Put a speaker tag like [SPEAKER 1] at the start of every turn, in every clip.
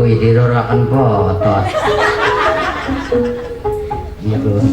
[SPEAKER 1] Wih, dirorakan botot. Iya tuh.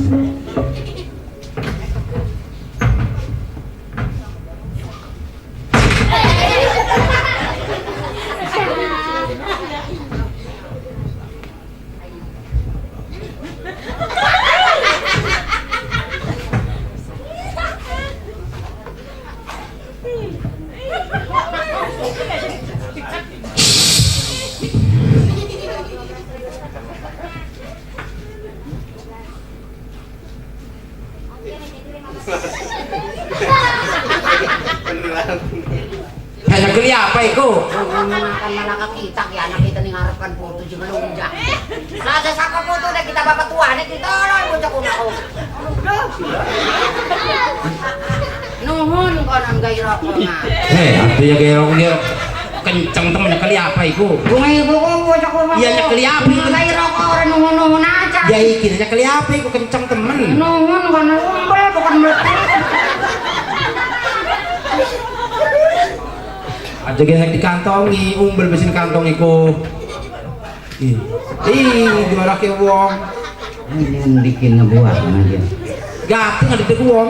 [SPEAKER 2] Hanya geli apa itu?
[SPEAKER 3] Menggunakan malaka kita, ya anak kita nih ngarepkan foto juga lunjak. Ada saka foto deh kita bapak tua nih kita lah bocah kuna ko. Nuhun konon gairah ko na.
[SPEAKER 2] Artinya gairah kencang temen kali apa itu?
[SPEAKER 3] Bunga ibu ko bocah kuna.
[SPEAKER 2] Iya kali apa itu?
[SPEAKER 3] Gairah ko orang nuhun aja.
[SPEAKER 2] Ya iki kali apa itu kencang temen?
[SPEAKER 3] Nuhun kono umbel bukan meletik.
[SPEAKER 2] Aja genek dikantongi, umbel mesin kantong iku. Gimana ke wong?
[SPEAKER 1] Ini bikin ngebuat aja.
[SPEAKER 2] Gating ada di wong.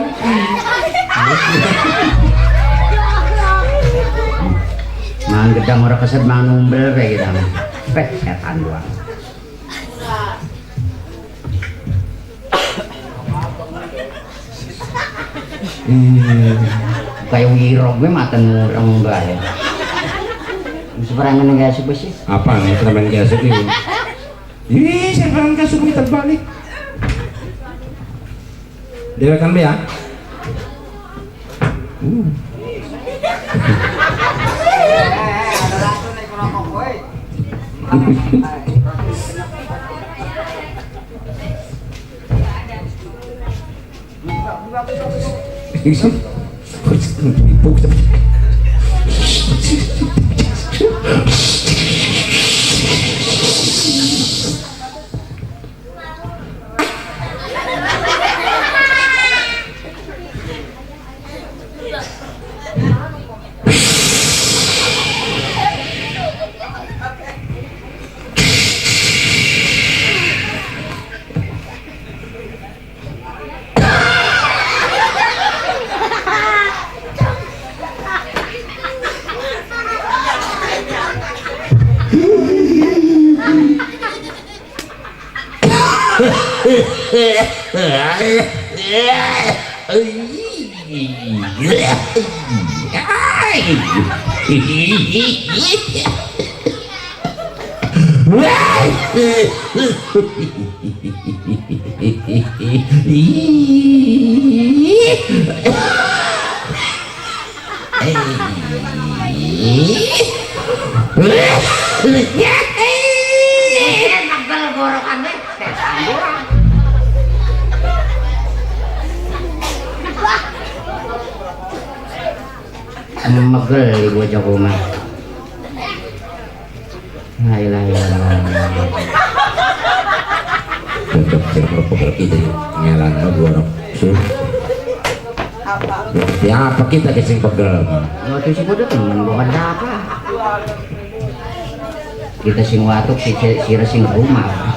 [SPEAKER 1] Mang gedang orang keset mang numbel kayak gitu. Setan doang. Kayak wirog gue mata orang enggak ya. Seperangan enggak sih.
[SPEAKER 2] Apa nih serangan gasuk ini? Ih, serangan gasuk ini terbalik. Dewekan be ya.
[SPEAKER 1] Megel di bocah rumah. Ayolah.
[SPEAKER 2] Cocok serpok itu ngelan borok. Siapa kita kesing pegel?
[SPEAKER 1] Waktu si bodoh temen bukan apa. Kita sing watuk si sing rumah.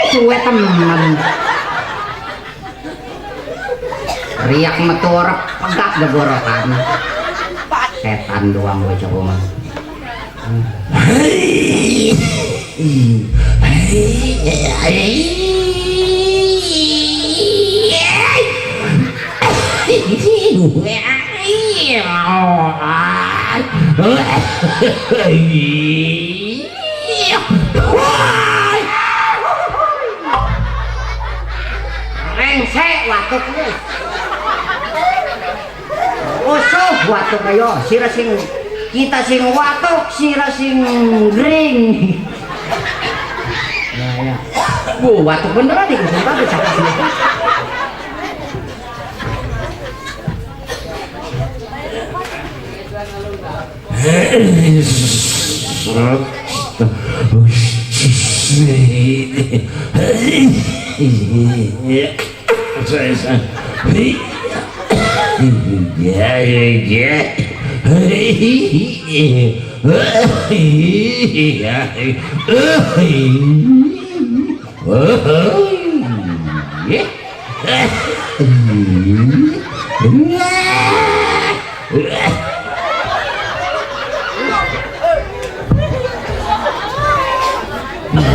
[SPEAKER 3] Suwe temen.
[SPEAKER 1] Riak metu ora pegak gegorokan. Setan doang bocah rumah.
[SPEAKER 3] Rengsek watuk.
[SPEAKER 1] watok kayo. Sira sing kita sing watok, sira sing gring. Nah, ya. Watok beneran nih, sumpah bisa kasih.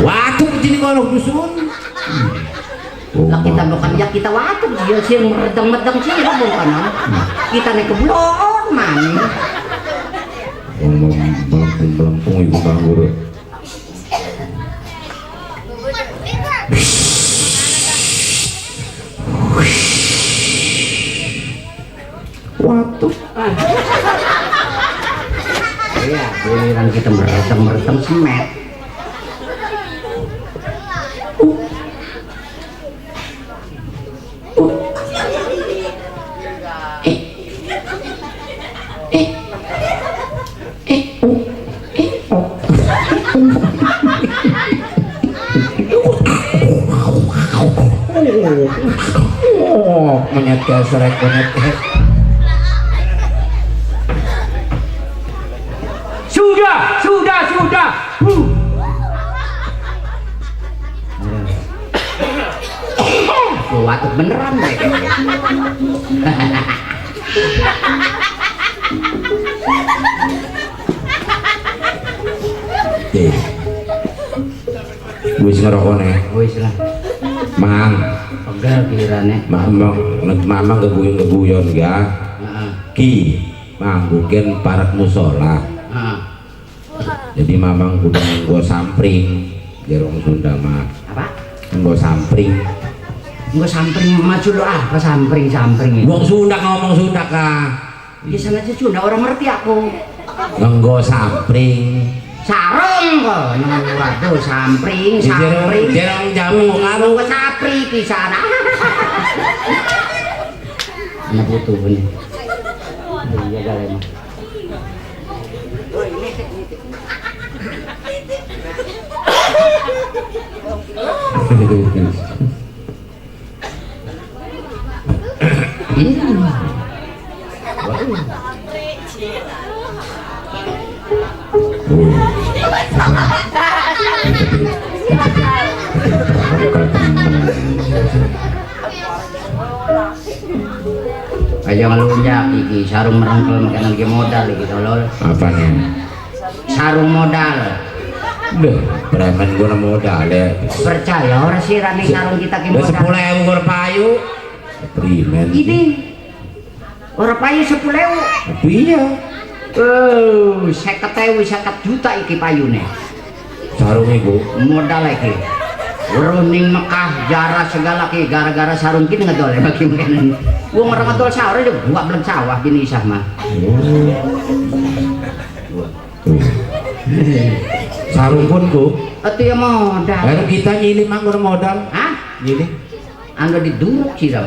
[SPEAKER 2] Watuk jadi kalau dusun.
[SPEAKER 1] Lah kita bukan ya kita watuk dia sih meredang-medang sih bukan. Kita naik ke blon man.
[SPEAKER 2] Melempung ibu nganggur. Watuk.
[SPEAKER 1] Iya, giliran kita meredang semet.
[SPEAKER 2] Monyet kesrek monyet.
[SPEAKER 1] Sudah. Watuk beneran mereka.
[SPEAKER 2] Wis ngerokok nih.
[SPEAKER 1] Wis lah.
[SPEAKER 2] Mang.
[SPEAKER 1] Pegal kirane.
[SPEAKER 2] Mamang keguyon ya.
[SPEAKER 1] Heeh.
[SPEAKER 2] Ki mangguken parat musola.
[SPEAKER 1] Heeh.
[SPEAKER 2] Jadi mamang kudu nggo sampring jerong Sunda mah.
[SPEAKER 1] Apa?
[SPEAKER 2] Nggo sampring.
[SPEAKER 1] Nggo sampring maju lo apa sampring.
[SPEAKER 2] Wong Sunda ngomong Sunda kah?
[SPEAKER 1] Ya sana aja Sunda orang ngerti aku.
[SPEAKER 2] Nggo sampring.
[SPEAKER 1] Sarung kok waduh sampring.
[SPEAKER 2] Jerong jamu
[SPEAKER 1] karo sapri pisan. Anak butuh ini. Iya galem. Aja ngelunjak iki sarung merengkel makan lagi modal iki tolol.
[SPEAKER 2] Apanya?
[SPEAKER 1] Sarung modal.
[SPEAKER 2] Deh, preman gua modal ya.
[SPEAKER 1] Percaya orang sirane sarung kita ki
[SPEAKER 2] Udah
[SPEAKER 1] modal.
[SPEAKER 2] 10.000 gua payu. Preman.
[SPEAKER 1] Ini orang payu 10.000.
[SPEAKER 2] Tapi iya.
[SPEAKER 1] 50 juta iki payune.
[SPEAKER 2] Sarung iku
[SPEAKER 1] Modal iki. Runing Mekah jarah segala ki gara-gara sarung ki ngedol ya bagi mungkin. Wong orang ngedol sawah aja buat belum sawah gini isah mah.
[SPEAKER 2] sarung pun ku.
[SPEAKER 1] Itu ya modal.
[SPEAKER 2] Lalu kita nyilih manggur modal.
[SPEAKER 1] Hah?
[SPEAKER 2] Nyilih.
[SPEAKER 1] Anu diduruk siram.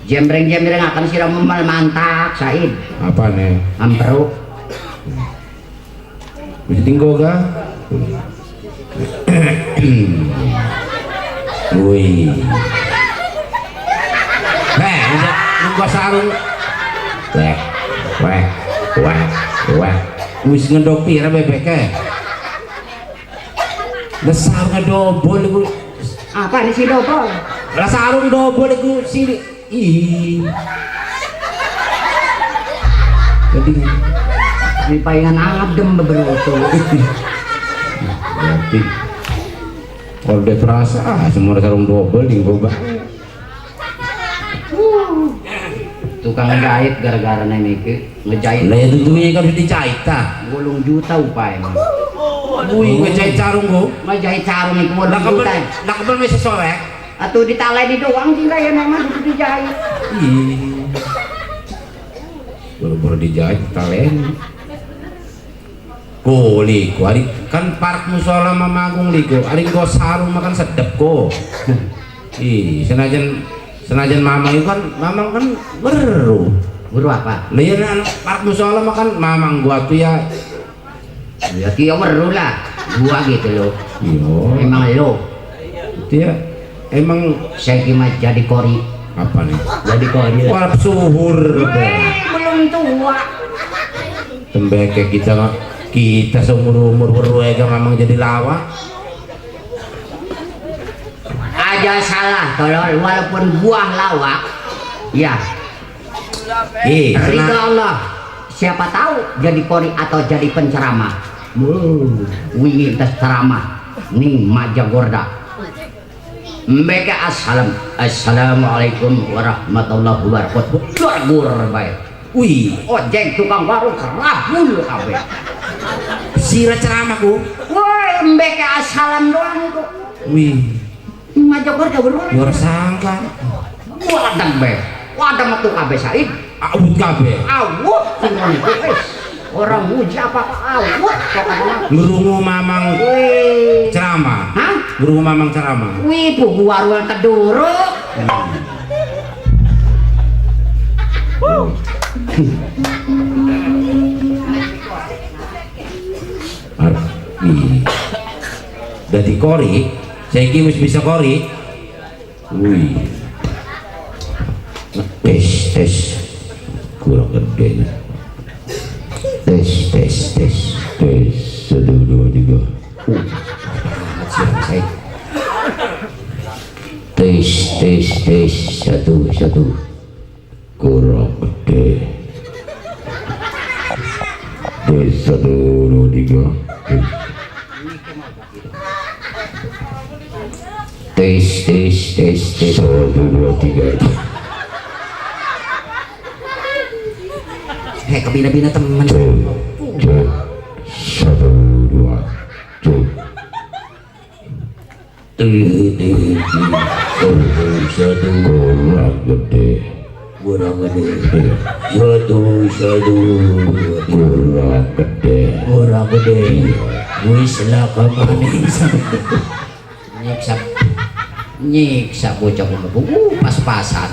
[SPEAKER 1] Jembreng-jembreng akan siram memal mantak Said.
[SPEAKER 2] Apa nih?
[SPEAKER 1] Amperuk.
[SPEAKER 2] Bisa tinggal ga? Wih. Nunggu sarung. Weh. Wis ngedok pira bebeknya. Lah sarung dobol iku.
[SPEAKER 1] Apa ini si dobol?
[SPEAKER 2] Lah sarung dobol iku sini. Ih. Jadi
[SPEAKER 1] Di palingan adem beberutu.
[SPEAKER 2] berarti kalau dia perasa semua sarung dobol di bawah.
[SPEAKER 1] Tukang ngejahit gara-gara niki ngejahit.
[SPEAKER 2] Lah itu tuh kan dijahit ta.
[SPEAKER 1] 8 juta upaya mah.
[SPEAKER 2] Wih, ngejahit sarung gua.
[SPEAKER 1] Ngejahit sarung iku 8
[SPEAKER 2] Lah
[SPEAKER 1] juta.
[SPEAKER 2] kapan bisa soek?
[SPEAKER 1] Atau ditaleni doang sih kayak memang itu dijahit.
[SPEAKER 2] Ih. baru dijahit talen. Ko liko, ari kan park musola mamagung liko, ari go sarung makan sedep ko. Ih, senajan mama itu kan, mamang kan beru
[SPEAKER 1] apa?
[SPEAKER 2] lihat anak park musola makan mamang gua tuh ya.
[SPEAKER 1] Ya kia meru lah. Gua gitu loh.
[SPEAKER 2] Yo,
[SPEAKER 1] Emang lo.
[SPEAKER 2] dia emang
[SPEAKER 1] Saya kira jadi kori.
[SPEAKER 2] apa nih?
[SPEAKER 1] Jadi kori.
[SPEAKER 2] Wah suhur.
[SPEAKER 1] Belum tua.
[SPEAKER 2] Tembeke kita seumur umur berwega memang jadi lawak.
[SPEAKER 1] Aja salah tolol walaupun buah lawak. Ya. Ridha Allah. Siapa tahu jadi kori atau jadi penceramah. Wingi tes ceramah ning Majagorda. Mbeka assalamualaikum warahmatullahi wabarakatuh. Gur bae.
[SPEAKER 2] Wih,
[SPEAKER 1] Ojek tukang warung kerabul kabeh.
[SPEAKER 2] sira ceramahku.
[SPEAKER 1] Woi, mbeka assalam doang kok.
[SPEAKER 2] Wih,
[SPEAKER 1] Majagorda berulang.
[SPEAKER 2] luar sangka.
[SPEAKER 1] Wadah be. Wadah metu kabeh Said.
[SPEAKER 2] Awut kabeh.
[SPEAKER 1] Awut ngono iku wis. Orang muji apa-apa awut pokoknya.
[SPEAKER 2] Ngerungu mamang
[SPEAKER 1] Wih.
[SPEAKER 2] ceramah.
[SPEAKER 1] Hah?
[SPEAKER 2] Ngerungu mamang ceramah.
[SPEAKER 1] Wih, buku warung keduruk.
[SPEAKER 2] Wih. Dadi kori, saiki wis bisa kori. Wih. Tes. Kurang gede. Tes. Satu, dua, tiga.
[SPEAKER 1] Said.
[SPEAKER 2] Tes. Satu. Kurang gede. Tes, satu, dua, tiga. Tes. Satu, dua, tiga.
[SPEAKER 1] Kebina-bina temen.
[SPEAKER 2] Cek. Satu, dua, cek. Satu, kurang gede. Satu, kurang gede.
[SPEAKER 1] Wis lah kemanis. Nyiksa bocah kumpul pas-pasan.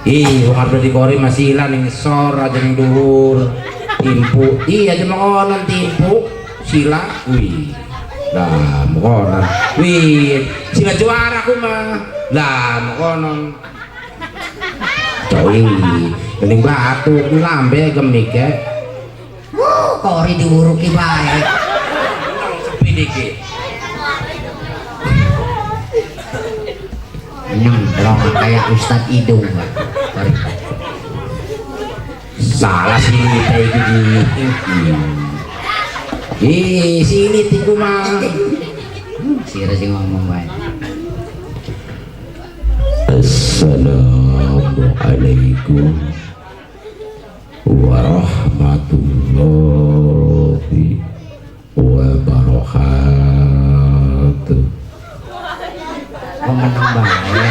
[SPEAKER 2] Ih, wong arep di kori masih ilang ning sor aja ning dhuwur. Timpu. Iya aja makonan timpu. Sila. Wih. Lah, makonan. Wih, sila juara aku mah. Lah, makonan. Coy, kening batu ku lambe gemik ya.
[SPEAKER 1] Kori diuruki bae.
[SPEAKER 2] Sepi dikit.
[SPEAKER 1] Nyemplong kayak Ustadz Idung. Kori.
[SPEAKER 2] Salah sih kayak gini. Ih, sini tiku mah.
[SPEAKER 1] Sira sing ngomong bae.
[SPEAKER 2] Assalamualaikum warahmatullahi wabarakatuh.
[SPEAKER 1] Kok menang bae.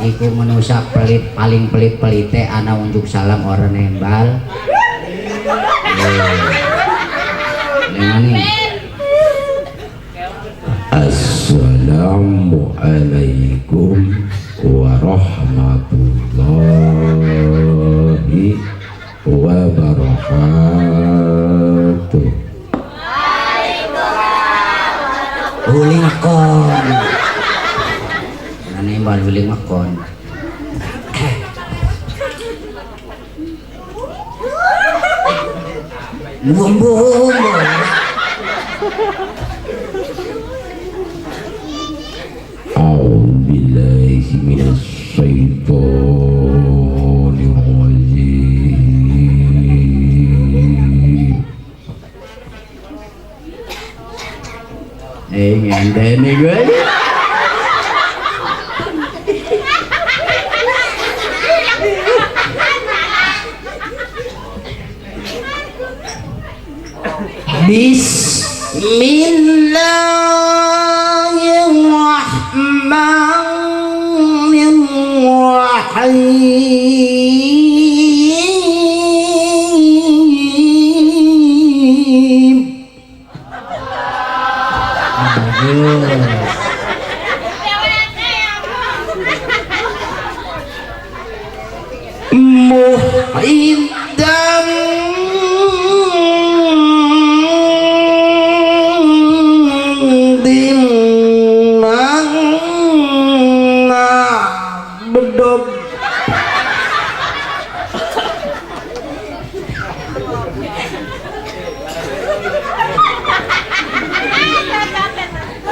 [SPEAKER 1] Iku manusia pelit paling pelit-pelite ana unjuk salam orang nembal. Ini
[SPEAKER 2] Assalamualaikum warahmatullahi wabarakatuh.
[SPEAKER 1] Uli ngakon. Nembal uli ngakon. Bumbu.
[SPEAKER 2] A'udzubillahi minasyaitonir rajim.
[SPEAKER 1] Ngandani gue.
[SPEAKER 2] Rahim. Bagus. Mu'idam dimana bedog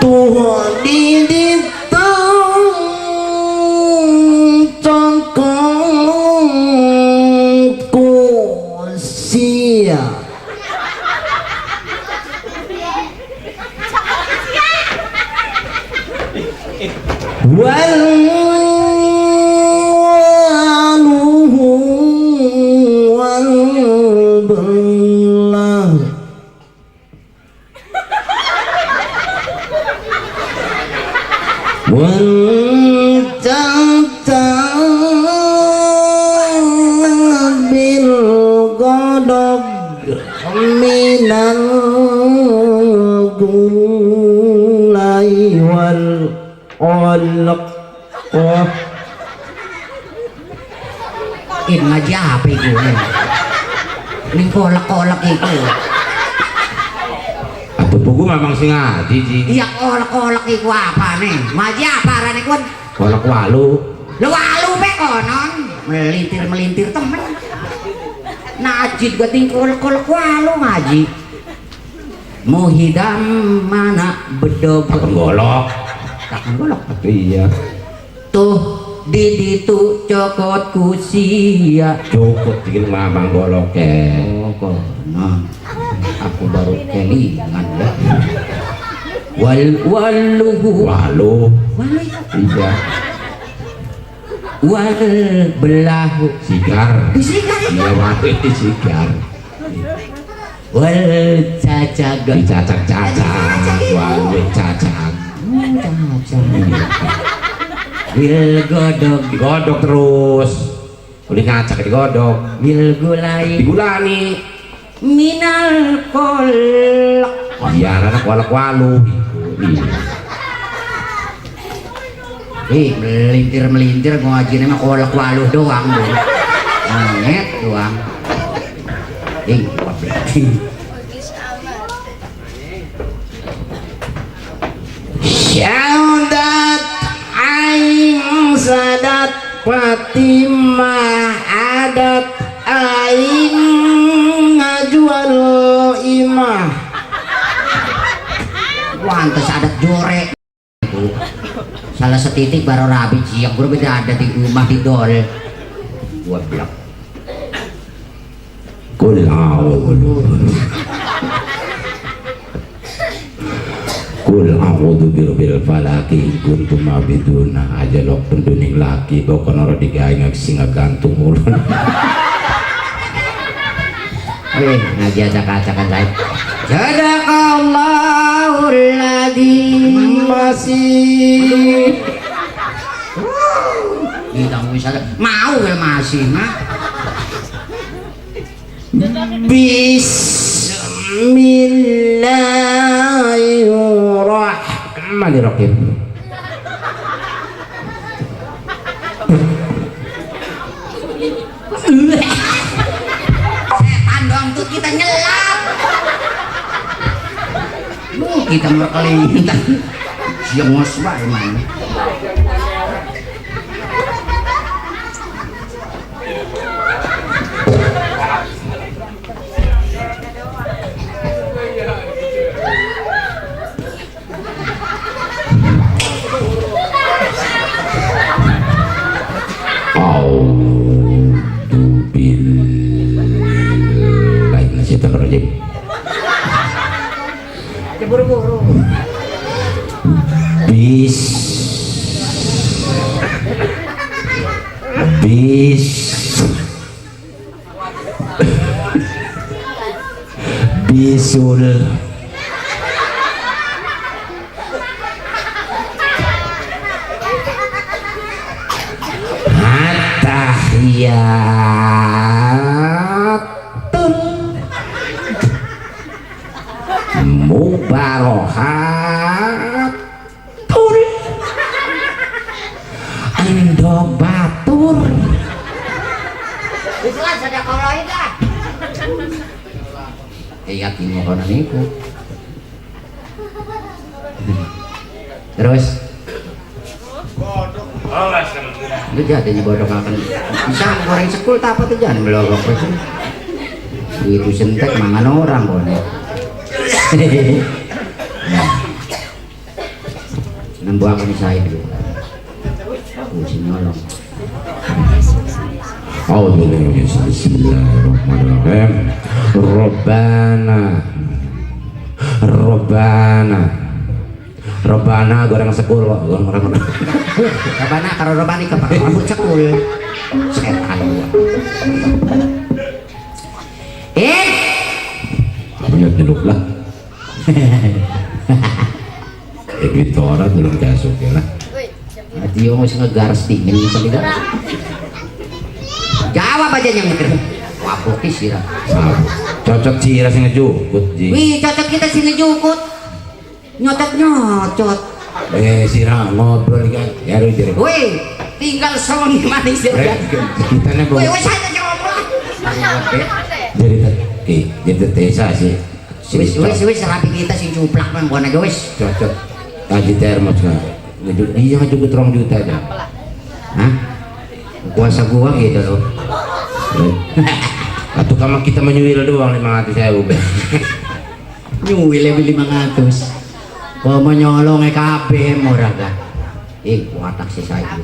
[SPEAKER 2] tuh di congkongku sia waluhu wal belah bil godog minal gulai wal olok
[SPEAKER 1] In ngaji apa itu? Ning kolak-kolak itu.
[SPEAKER 2] Aduh buku memang sing ngaji ji.
[SPEAKER 1] Iya kolak-kolak itu apa nih? Ngaji apa rane kun?
[SPEAKER 2] Kolak walu.
[SPEAKER 1] Lu walu pe konon. Melintir-melintir temen. Najid gua ting kolak-kolak walu ngaji. Muhidam mana bedob
[SPEAKER 2] Golok.
[SPEAKER 1] takkan golok.
[SPEAKER 2] Iya.
[SPEAKER 1] Tuh di tu cokot kusia.
[SPEAKER 2] Cukup bikin mamang golok ke.
[SPEAKER 1] Oh konon. Aku baru kelingan ya. Waluhu
[SPEAKER 2] Walu.
[SPEAKER 1] walu
[SPEAKER 2] Iya.
[SPEAKER 1] wal belahu
[SPEAKER 2] Sigar.
[SPEAKER 1] disigar itu.
[SPEAKER 2] Iya walu itu sigar.
[SPEAKER 1] Wal cacag
[SPEAKER 2] Dicacak-cacak. Walu cacak.
[SPEAKER 1] Wil godog
[SPEAKER 2] Digodok terus. Udah ngacak digodok.
[SPEAKER 1] wil gulai
[SPEAKER 2] Digulani.
[SPEAKER 1] minal kolak.
[SPEAKER 2] Iya anak kolak walu.
[SPEAKER 1] Melintir gua ngaji mah kolak waluh doang bu. Net doang.
[SPEAKER 2] Syaudat aing sadat Fatimah adat aing ngajual imah.
[SPEAKER 1] Wantes adat jore. Salah setitik baru rabi yang gue beda ada di rumah di dol. Gua bilang
[SPEAKER 2] Kul a'udzu Kul a'udzu birabbil falaq in kuntum abiduna ajalok penduning laki bokon ora digawe ngak gantung ulun.
[SPEAKER 1] ngaji acak-acakan lain. Sadaqallahul adzim.
[SPEAKER 2] Masih
[SPEAKER 1] Kita bisa mau ya masih mah.
[SPEAKER 2] Bismillahirrahmanirrahim.
[SPEAKER 1] Setan dong tuh kita nyelap. Kita merkelingin siang ngosbah emang. Buru-buru.
[SPEAKER 2] Bis bisul hat Tahiyatun mubarohatun endo batur.
[SPEAKER 3] Itulah saja kalau itu.
[SPEAKER 1] yakin mo ko na niku. Terus lu jadi di bodoh akan bisa goreng sekul tak apa tuh jangan belogok sih itu sentek mangan orang kok nih nambah aku nih saya dulu si nyolong
[SPEAKER 2] Bismillahirrahmanirrahim. Robbana goreng sekul kok orang
[SPEAKER 1] Robana karo robani ke pak rambut sekul setan gua
[SPEAKER 2] banyak nyeluk lah gitu orang belum kasuk ya lah
[SPEAKER 1] dia mau ngegaras dingin gitu tidak jawab aja yang mikir wapokis sih
[SPEAKER 2] cocok sih rasanya ngejukut ji
[SPEAKER 1] wih cocok kita sih ngejukut nyocot
[SPEAKER 2] sirah ngobrol kan ya lu jadi
[SPEAKER 1] wih tinggal song manis aja
[SPEAKER 2] kita nih
[SPEAKER 1] wih saya jawab
[SPEAKER 2] jadi tesa sih
[SPEAKER 1] wis rapi kita sih cuplak man bukan aja wis
[SPEAKER 2] cocok tadi termos kan iya ngejukut 2 juta aja
[SPEAKER 1] hah kuasa gua gitu loh
[SPEAKER 2] atau kamar kita menyuil doang 500.000
[SPEAKER 1] nyuil lebih 500 kau mau nyolong kabeh murah kan watak si saya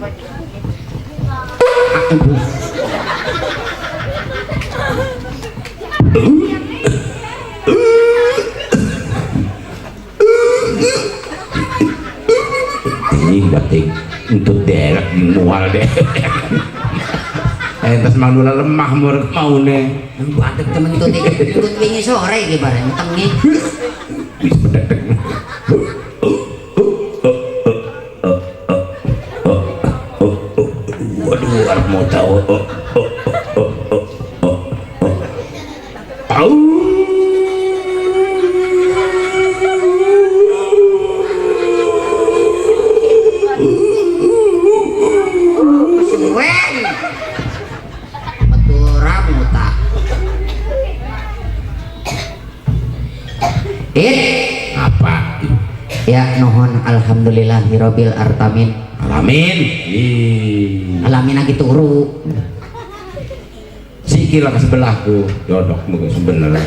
[SPEAKER 2] ini batik untuk derek mual deh entas manula lemah mau nih
[SPEAKER 1] ada temen itu ikut wingi sore gimana tengi
[SPEAKER 2] bisa bedek waduh harus mau tahu apa
[SPEAKER 1] ya nuhun alhamdulillahirabbil artamin
[SPEAKER 2] alamin
[SPEAKER 1] alamin lagi turu
[SPEAKER 2] sikil ke sebelahku yodok mungkin sebenarnya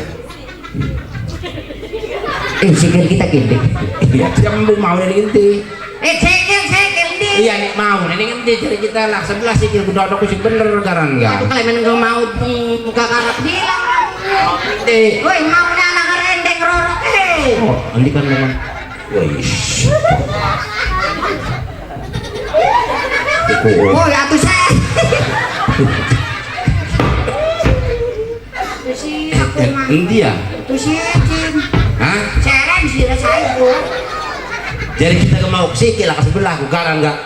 [SPEAKER 1] sikil kita gede
[SPEAKER 2] iya siapa mau dari inti
[SPEAKER 1] sikil di
[SPEAKER 2] iya nih mau nih inti jadi kita lah sebelah sikil ku dodok sih bener garan enggak
[SPEAKER 1] aku kalian enggak mau muka karap bilang
[SPEAKER 2] inti
[SPEAKER 1] woi mau anak rendeng rorok
[SPEAKER 2] oh nanti kan memang
[SPEAKER 1] oh ya tuh saya itu sih aku mah
[SPEAKER 2] ya
[SPEAKER 1] itu sih Jim
[SPEAKER 2] hah
[SPEAKER 1] seren sih saya itu
[SPEAKER 2] jadi kita mau ke sikil lah ke sebelah ku garan enggak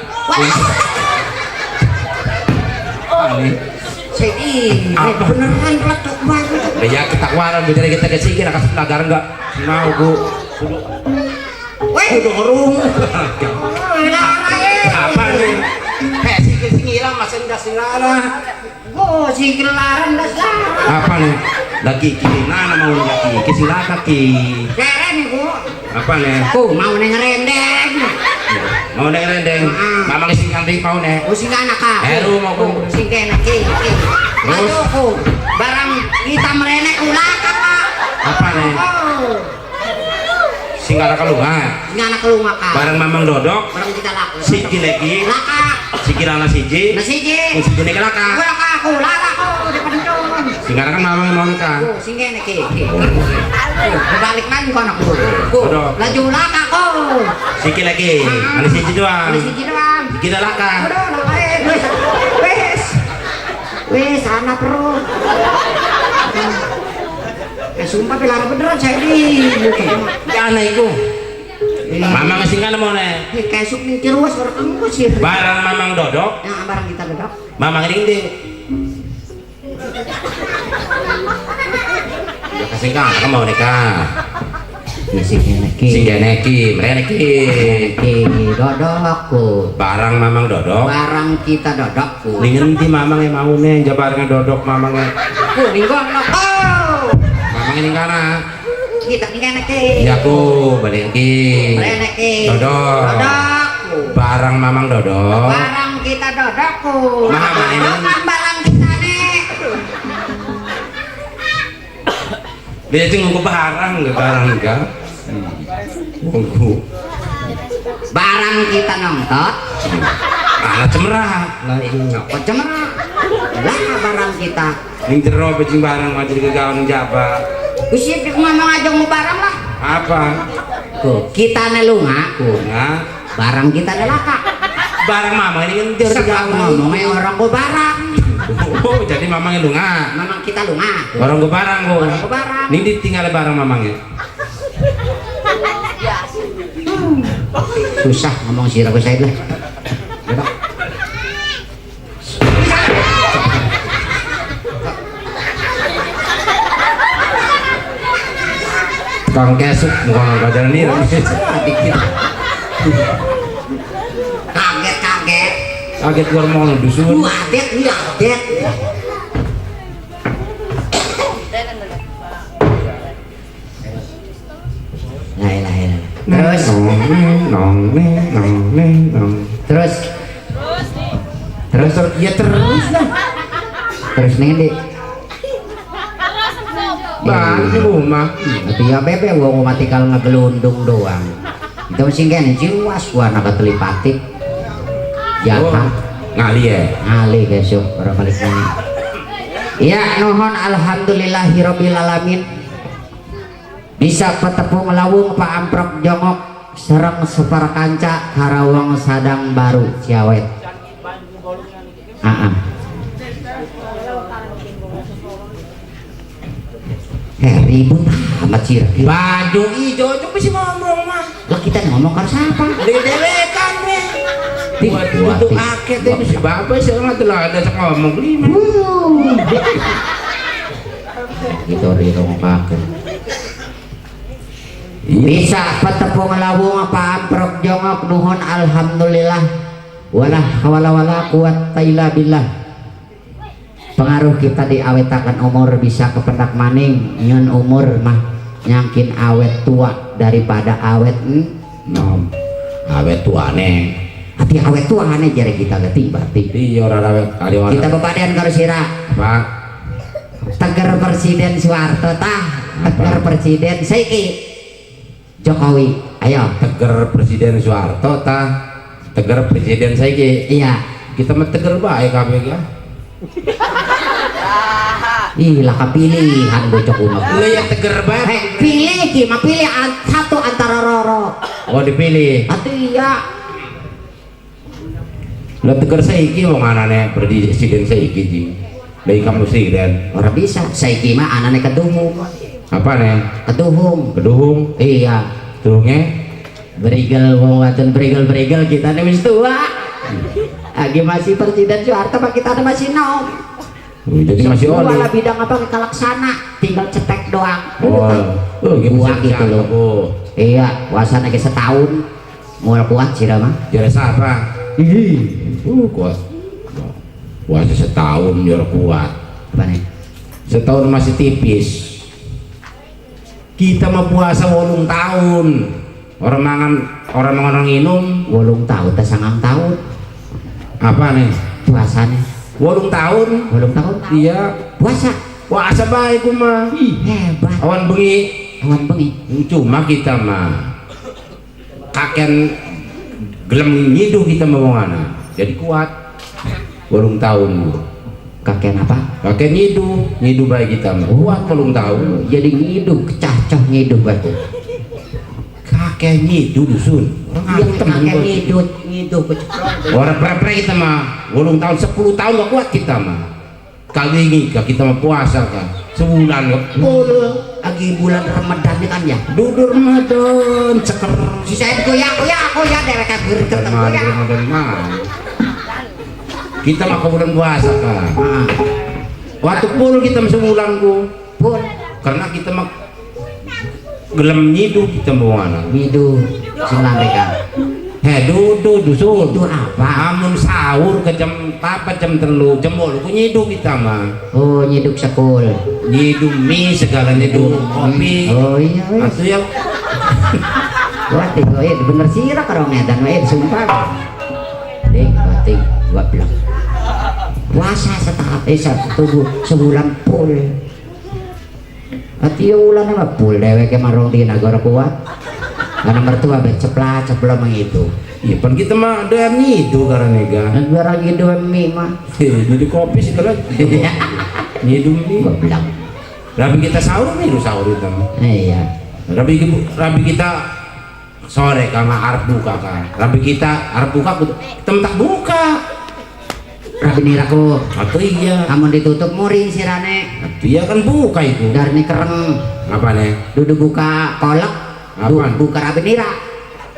[SPEAKER 1] ini beneran peletuk banget
[SPEAKER 2] ya kita waran bicara kita ke sikil lah ke sebelah garan enggak mau ku
[SPEAKER 1] udah ngerung
[SPEAKER 2] apa nih sikil sing hilang masih ndak sinara
[SPEAKER 1] oh sikil larang dah
[SPEAKER 2] apa nih lagi kiri nana mau lagi silakan ki
[SPEAKER 1] keren ku
[SPEAKER 2] apa nih
[SPEAKER 1] mau neng rendeng
[SPEAKER 2] mau neng rendeng mamang sing kanding mau nih
[SPEAKER 1] sing anak aku
[SPEAKER 2] mau ku
[SPEAKER 1] sing kena ki aduh ku barang hitam renek ulah
[SPEAKER 2] apa nih sing anak kelungan
[SPEAKER 1] sing anak kelungan
[SPEAKER 2] bareng mamang dodok
[SPEAKER 1] bareng kita laku
[SPEAKER 2] siki lagi
[SPEAKER 1] laka
[SPEAKER 2] siki rana siji
[SPEAKER 1] siji
[SPEAKER 2] siki nek laka
[SPEAKER 1] aku di pencon
[SPEAKER 2] sing anak kan mamang mau nikah
[SPEAKER 1] sing kene ki balik man kono ku laju laka ku
[SPEAKER 2] siki lagi ana siji doang siki laka
[SPEAKER 1] wes anak perut sumpah pilar beneran saya di
[SPEAKER 2] ana iku Mamang sing kana mau ne.
[SPEAKER 1] Kesuk ning ciruas orang kamu sih.
[SPEAKER 2] Barang mamang dodok.
[SPEAKER 1] Yang barang kita dodok.
[SPEAKER 2] Mamang ini ndi. Ya kasih kana mau nikah.
[SPEAKER 1] Sing neki.
[SPEAKER 2] Sing neki, mrene ki.
[SPEAKER 1] Ki dodokku.
[SPEAKER 2] Barang mamang dodok.
[SPEAKER 1] Barang kita dodokku.
[SPEAKER 2] Ning endi mamang e maune jabarang dodok mamang e.
[SPEAKER 1] Ku ning kono. Oh.
[SPEAKER 2] Mamang ning kana.
[SPEAKER 1] Kita ning neki.
[SPEAKER 2] Ya ku balik ki.
[SPEAKER 1] Mrene ki.
[SPEAKER 2] Dodok.
[SPEAKER 1] Dodokku.
[SPEAKER 2] Barang mamang dodok.
[SPEAKER 1] Barang kita dodokku.
[SPEAKER 2] Mamang ini.
[SPEAKER 1] Barang kita nek.
[SPEAKER 2] Dia cing ngku barang enggak. Ngku.
[SPEAKER 1] Barang kita nongtot.
[SPEAKER 2] Ana cemerah.
[SPEAKER 1] Lah iya kok cemerah. Lah barang kita.
[SPEAKER 2] Ning jero becing barang maju ke gawan jaba.
[SPEAKER 1] Wis iki ngomong aja mau barang lah.
[SPEAKER 2] Apa?
[SPEAKER 1] Ku kita nelunga ku.
[SPEAKER 2] Nah,
[SPEAKER 1] Barang kita nelaka.
[SPEAKER 2] barang mama ini kan jero
[SPEAKER 1] Sebab ngomongnya orang ku barang.
[SPEAKER 2] Oh, jadi mamang lunga.
[SPEAKER 1] Memang kita lunga.
[SPEAKER 2] Orang ku barang ku.
[SPEAKER 1] Orang ku barang.
[SPEAKER 2] Ning ditinggal barang mamangnya.
[SPEAKER 1] Susah ngomong sirah ku saya lah. Dodok.
[SPEAKER 2] Kang kesuk bukan kajaran ini.
[SPEAKER 1] Kaget.
[SPEAKER 2] Kaget gua mau dusun.
[SPEAKER 1] Wadet nih wadet. Lah lah lah. Terus terus
[SPEAKER 2] Ya terus lah.
[SPEAKER 1] terus nih di
[SPEAKER 2] Bang di rumah.
[SPEAKER 1] tapi ya bebe gua mati kalau ngegelundung doang itu masih kan jiwas gua nak telipatik ya kan
[SPEAKER 2] Ngali ya.
[SPEAKER 1] ngali guys yuk orang balik ini ya nuhun alhamdulillahirabbil alamin bisa petepung lawung Pak Amprok jongok serang separa kanca Karawang Sadang Baru Ciawet ribut amat sih
[SPEAKER 2] Baju hijau itu masih ngomong mah.
[SPEAKER 1] lah kita ngomong kan siapa
[SPEAKER 2] Dedewekan be. Buat itu akeh teh si bapak sih orang tuh ada ngomong lima.
[SPEAKER 1] gitu rirong pakai bisa petepung lawung Pak Amprok jongok nuhun alhamdulillah wala hawala wala quwata illa billah pengaruh kita diawetakan umur bisa kependak maning nyon umur mah nyangkin awet tua daripada awet
[SPEAKER 2] Nom. Awet tuane.
[SPEAKER 1] hati awet tua aneh jare kita geting berarti
[SPEAKER 2] Iya orang awet kali orang.
[SPEAKER 1] kita bebadan karo sira
[SPEAKER 2] Pak.
[SPEAKER 1] tegar presiden Soeharto tah tegar presiden saiki Jokowi ayo
[SPEAKER 2] Tegar Presiden Soeharto tah. Tegar Presiden saiki.
[SPEAKER 1] iya
[SPEAKER 2] Kita mah tegar bae kabeh lah.
[SPEAKER 1] ih lah kapilihan bocok umur
[SPEAKER 2] Lu yang tegar bae.
[SPEAKER 1] pilih ki mah pilih satu antara roro
[SPEAKER 2] Oh dipilih.
[SPEAKER 1] atuh iya
[SPEAKER 2] Lah tegar saiki wong anane presiden saiki jing. Dari kamu presiden.
[SPEAKER 1] orang bisa saiki mah anane keduhung
[SPEAKER 2] Apa nih?
[SPEAKER 1] keduhung iya
[SPEAKER 2] Tuhungnya
[SPEAKER 1] berigel wong wadon berigel kita nih wis tua lagi masih presiden Soeharto pak kita masih nom
[SPEAKER 2] jadi masih oli.
[SPEAKER 1] wala bidang apa kalaksana tinggal cetek doang
[SPEAKER 2] gitu
[SPEAKER 1] gua gitu loh iya puasanya ke setahun mau kuat sih mah
[SPEAKER 2] jadi siapa? Kuat puasa setahun juara kuat
[SPEAKER 1] apa nih
[SPEAKER 2] setahun masih tipis kita mau puasa 8 tahun orang mangan minum
[SPEAKER 1] 8 tahun tak 9 tahun
[SPEAKER 2] apa nih
[SPEAKER 1] puasanya
[SPEAKER 2] 8 tahun
[SPEAKER 1] 8 tahun
[SPEAKER 2] iya puasa baik mah
[SPEAKER 1] hebat
[SPEAKER 2] awan bengi
[SPEAKER 1] cuma
[SPEAKER 2] kita mah kakek gelem nyiduh kita mau mana jadi kuat 8 tahun
[SPEAKER 1] kakek apa
[SPEAKER 2] kakek nyiduh baik kita mah kuat 8 tahun
[SPEAKER 1] jadi ngiduh cacah ngiduh batu
[SPEAKER 2] kakek nyiduh dusun
[SPEAKER 1] yang kakek ngiduh
[SPEAKER 2] orang pre kita mah 8 tahun 10 tahun gak kuat kita mah kali ini kita mau puasa kan sebulan
[SPEAKER 1] Pul lagi bulan Ramadan ini kan ya.
[SPEAKER 2] dudur Ramadan ceker
[SPEAKER 1] Si saya goyang dewek kabur
[SPEAKER 2] Ramadan mah kita mah ke bulan puasa kan waktu pul kita mau sebulan ku
[SPEAKER 1] Pul
[SPEAKER 2] karena kita mah gelem nyidu kita mau mana
[SPEAKER 1] midu silang mereka.
[SPEAKER 2] dudu dusul
[SPEAKER 1] Itu apa?
[SPEAKER 2] amun sahur ke jam 4 jam 3 jam 8 ku nyidu kita mah
[SPEAKER 1] Oh nyiduk sekul.
[SPEAKER 2] nyidu mie segala nyidu kopi
[SPEAKER 1] Oh iya wes.
[SPEAKER 2] atau ya
[SPEAKER 1] Wah tiga bener sirah kalau medan sumpah. Batik gua bilang. Puasa sebulan pul. Ati ulan apa pul dewek marong di negara kuat. Karena mertua ceplah mengitu.
[SPEAKER 2] iya pan kita mah ada nyidu karena nega
[SPEAKER 1] Negara gitu mie mah.
[SPEAKER 2] jadi kopi segala nyidu mie
[SPEAKER 1] Gua bilang.
[SPEAKER 2] rabi kita sahur itu mah
[SPEAKER 1] Iya.
[SPEAKER 2] rabi kita sore karena arep buka kan rabi kita arep buka kita tak buka
[SPEAKER 1] Rabi niraku.
[SPEAKER 2] atau iya
[SPEAKER 1] Amun ditutup muring sirane.
[SPEAKER 2] atau iya kan buka itu
[SPEAKER 1] Dari kereng.
[SPEAKER 2] apa nih
[SPEAKER 1] Duduk buka kolak.
[SPEAKER 2] Apaan?
[SPEAKER 1] Buka rabi nira.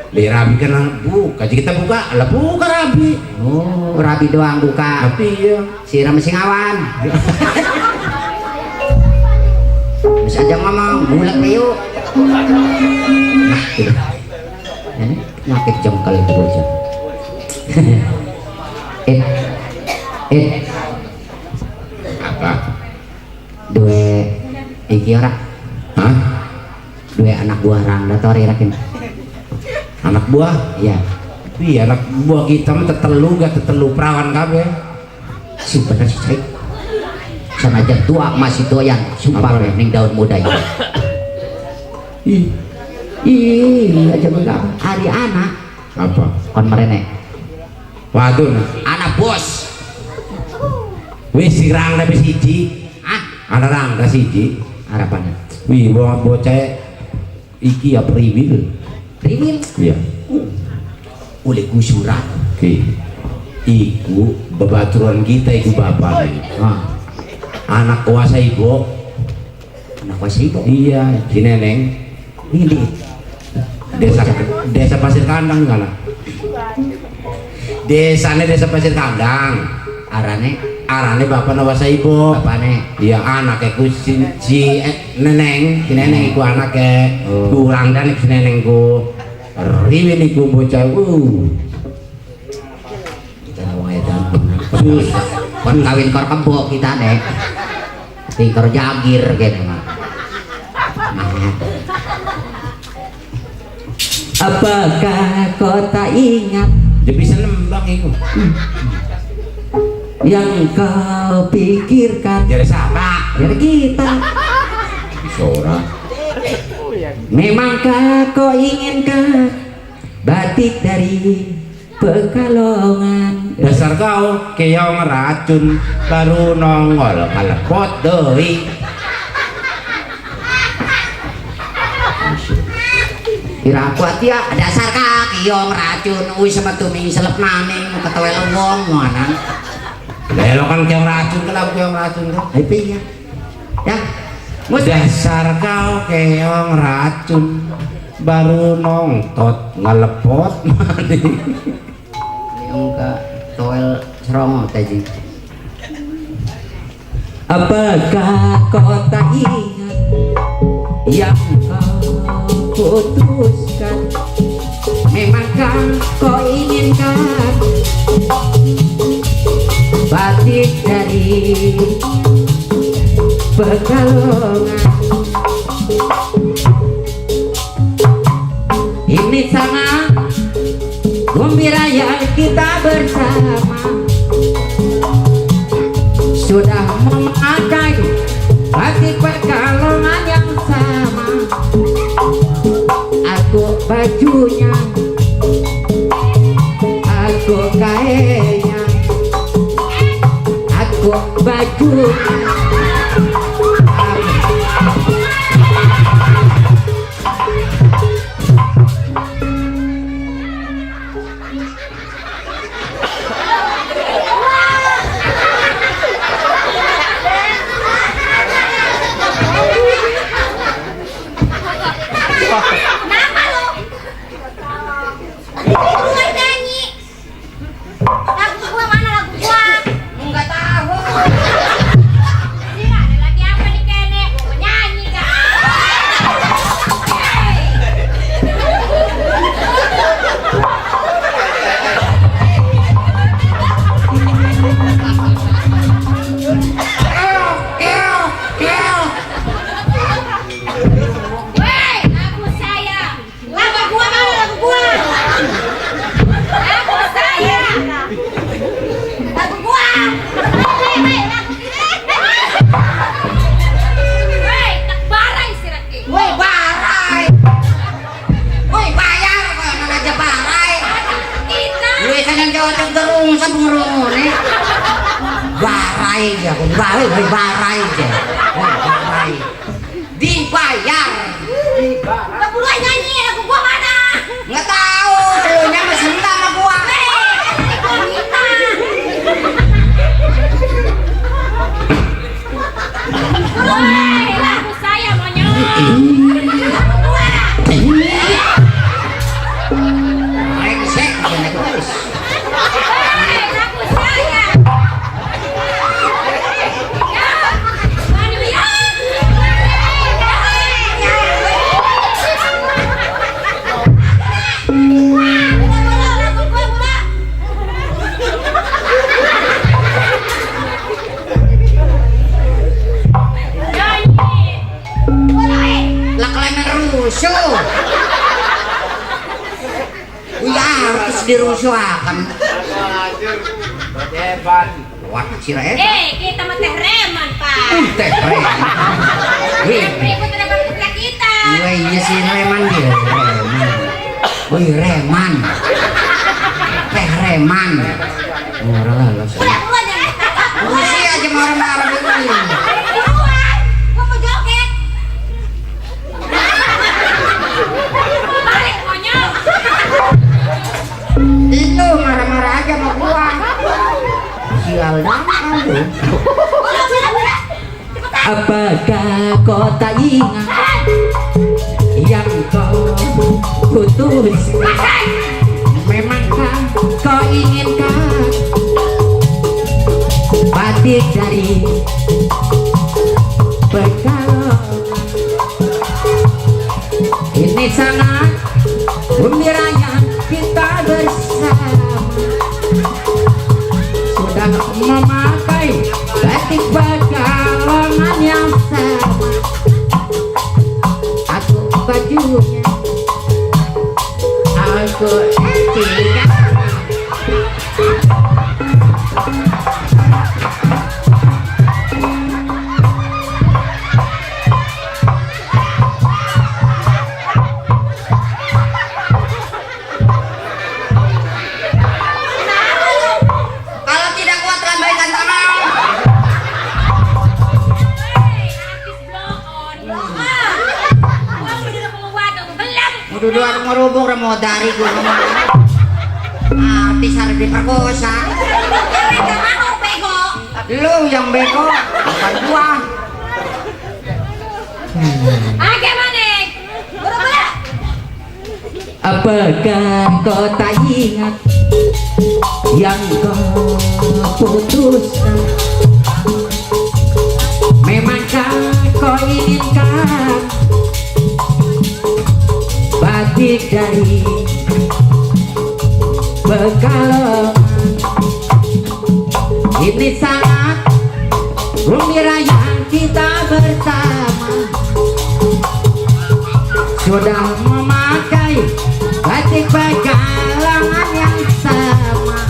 [SPEAKER 2] di rabi kan buka jadi kita buka lah buka rabi
[SPEAKER 1] Oh, rabi doang buka.
[SPEAKER 2] tapi iya
[SPEAKER 1] Siram singawan. Bisa aja ngomong, bulat yuk. Nah, itu. Ini nyakit jengkal itu bocah.
[SPEAKER 2] apa
[SPEAKER 1] Dua iki ora.
[SPEAKER 2] hah
[SPEAKER 1] Dua anak buah rang datori rakin.
[SPEAKER 2] anak buah
[SPEAKER 1] Iya.
[SPEAKER 2] iya anak buah kita mah tetelu perawan kabeh
[SPEAKER 1] Si bener sih cek. Sanajan tua masih doyan sumpah
[SPEAKER 2] Apa?
[SPEAKER 1] ning daun muda itu. Ih, aja enggak. Hari anak
[SPEAKER 2] apa
[SPEAKER 1] kon merene.
[SPEAKER 2] waduh
[SPEAKER 1] Anak bos.
[SPEAKER 2] wis sirang tapi siji
[SPEAKER 1] Ah,
[SPEAKER 2] ada rangga siji
[SPEAKER 1] harapannya.
[SPEAKER 2] wih bocah iki ya priwil
[SPEAKER 1] Rimil
[SPEAKER 2] iya
[SPEAKER 1] oleh gusuran.
[SPEAKER 2] oke iku bebaturan kita iku bapak nih
[SPEAKER 1] Ah,
[SPEAKER 2] anak kuasa ibu
[SPEAKER 1] kenapa sih kok?
[SPEAKER 2] iya si neneng
[SPEAKER 1] Ini
[SPEAKER 2] desa pasir kandang kan desanya desa pasir kandang arane bapak nawasa ibu
[SPEAKER 1] bapaknya.
[SPEAKER 2] iya anaknya ku si neneng iku anaknya
[SPEAKER 1] Oh.
[SPEAKER 2] kurang dan si neneng ku riwin iku bocah
[SPEAKER 1] Kita wong edan.
[SPEAKER 2] sus
[SPEAKER 1] Kon kawin kor kebo kita nek. Tingkor jagir kene mah. Nah. Apakah kau tak ingat
[SPEAKER 2] dia bisa nembang iku
[SPEAKER 1] yang kau pikirkan
[SPEAKER 2] jadi sama
[SPEAKER 1] dari kita?
[SPEAKER 2] Sora
[SPEAKER 1] Memangkah kau inginkan batik dari Pekalongan?
[SPEAKER 2] dasar kau keong racun baru nongol kalepot doi
[SPEAKER 1] Kira aku hati ya dasar kaki yang racun wis semetuming selep naning ketewel wong ngonan.
[SPEAKER 2] lelo kan keong racun kenapa keong racun tuh
[SPEAKER 1] Happy ya. Ya.
[SPEAKER 2] dasar kau keong racun baru nongtot ngalepot mati
[SPEAKER 1] Yang ke toel serongo tadi. Apakah kau tak ingat yang kau putuskan? Memangkah kau inginkan batik dari Pekalongan? Ini sangat gembira yang kita bersama sudah memakai batik Pekalongan yang sama. Aku bajunya, aku kainnya, aku bajunya. barai aja, aku barai aja. Barai. Dibayar.
[SPEAKER 3] Udah buruan nyanyi, lagu gua mana?
[SPEAKER 1] Nggak tahu, dulunya masih minta sama gua.
[SPEAKER 3] Gua minta.
[SPEAKER 4] Lagu saya monyet.
[SPEAKER 1] Rengsek, bener terus.
[SPEAKER 4] Lagu saya. Aduh ya.
[SPEAKER 3] Lagu gua pula.
[SPEAKER 1] Lah kalian rusuh. Ya harus dirusuhakan. Wah, si Reva.
[SPEAKER 4] Kita mah teh reman, Pak.
[SPEAKER 1] Teh Reman. Wih,
[SPEAKER 4] Berikut ada bangsa kita.
[SPEAKER 1] iya si Reman dia. Reman. Wih, Reman. Teh Reman. Murah lah lo.
[SPEAKER 3] Buruan jangan takut.
[SPEAKER 1] Rusuh aja marah-marah begini.
[SPEAKER 3] Buruan. Gua mau joget.
[SPEAKER 4] Balik monyet.
[SPEAKER 1] Itu marah-marah aja sama gua. Sial dah. Apakah kau tak ingat yang kau putuskan? Memangkah kau inginkan batik dari Pekalongan? Ini sangat gembiranya kita bersama, sudah memakai batik Pekalongan yang sama. Aku bajunya, aku tidak. Kalau tidak kuat lambaikan tangan.
[SPEAKER 4] Artis blow on. Uang udah penguatan belam.
[SPEAKER 1] Udah dua merubung remo dari gua ngomong. Artis harus diperkosa.
[SPEAKER 3] Mereka mau bego.
[SPEAKER 1] Lu yang bego, bukan gua.
[SPEAKER 4] Agak manik.
[SPEAKER 3] Buru-buru.
[SPEAKER 1] Apakah kau tak ingat yang kau putuskan? Memangkah kau inginkan batik dari Pekalongan? Ini sangat gembira yang kita bersama, sudah memakai batik Pekalongan yang sama.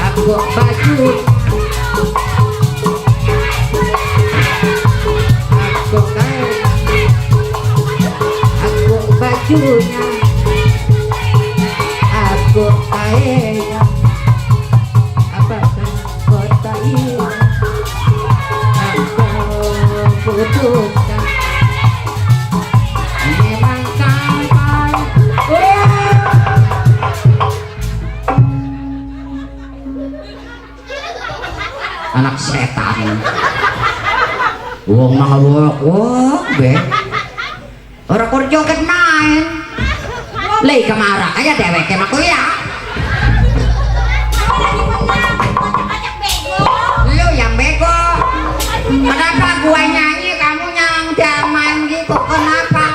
[SPEAKER 1] Aku baju, aku kain, aku bajunya, aku kainnya. Apakah kota ini aku putuskan? Memang kapan anak setan wong mangawok be orang kur joget main lei kamara aja dewek emang kuya
[SPEAKER 3] Ajak bego.
[SPEAKER 1] lu yang bego. Kenapa gua nyanyi kamu yang dia main gitu, kenapa?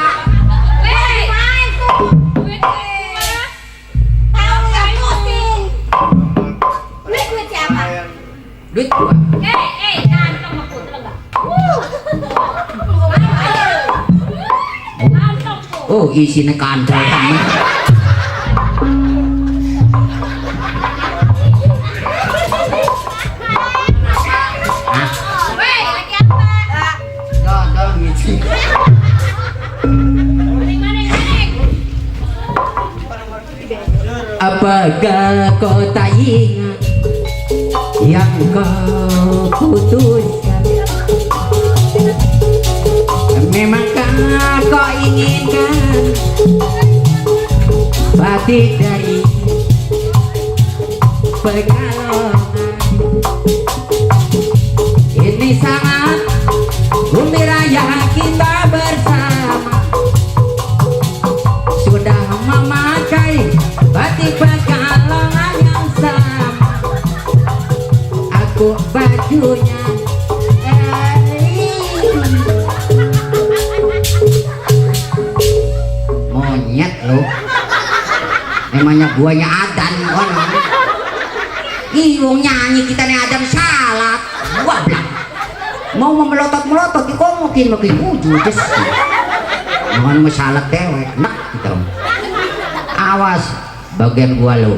[SPEAKER 3] Main tuh. Tahu nggak pusing. Duit siapa?
[SPEAKER 1] Duit gua.
[SPEAKER 4] Kantong aku telenggak. Kantong.
[SPEAKER 1] Oh isinya kantong temen.
[SPEAKER 4] Lagi apa?
[SPEAKER 1] Dodol gitu. Apakah kau tak ingat yang kau putuskan memangkah kau inginkan batik dari Pekalongan ini sangat bumi raya kita bersama sudah memakai batik Pekalongan yang sama aku bajunya monyet lo emangnya guanya Adan kono iwong nyanyi kita nih Adam salat wablak mau memelotot-melotot di komokin makin uju jes mau salat dewek nak gitu awas bagian gua lo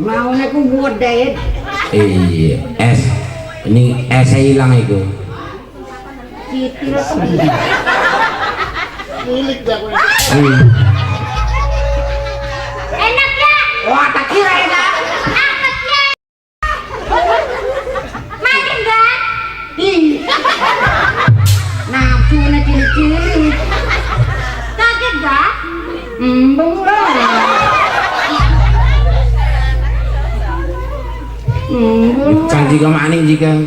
[SPEAKER 1] mau nek buat deh
[SPEAKER 2] iya es ini esnya hilang itu
[SPEAKER 3] Citil milik gak gue
[SPEAKER 4] Enak ya?
[SPEAKER 3] wah tak kira enak
[SPEAKER 4] Enak ya? Makan gak?
[SPEAKER 3] nafsu na cili-cili
[SPEAKER 4] Kaget gak?
[SPEAKER 3] embung lah
[SPEAKER 2] cantik kau maning jika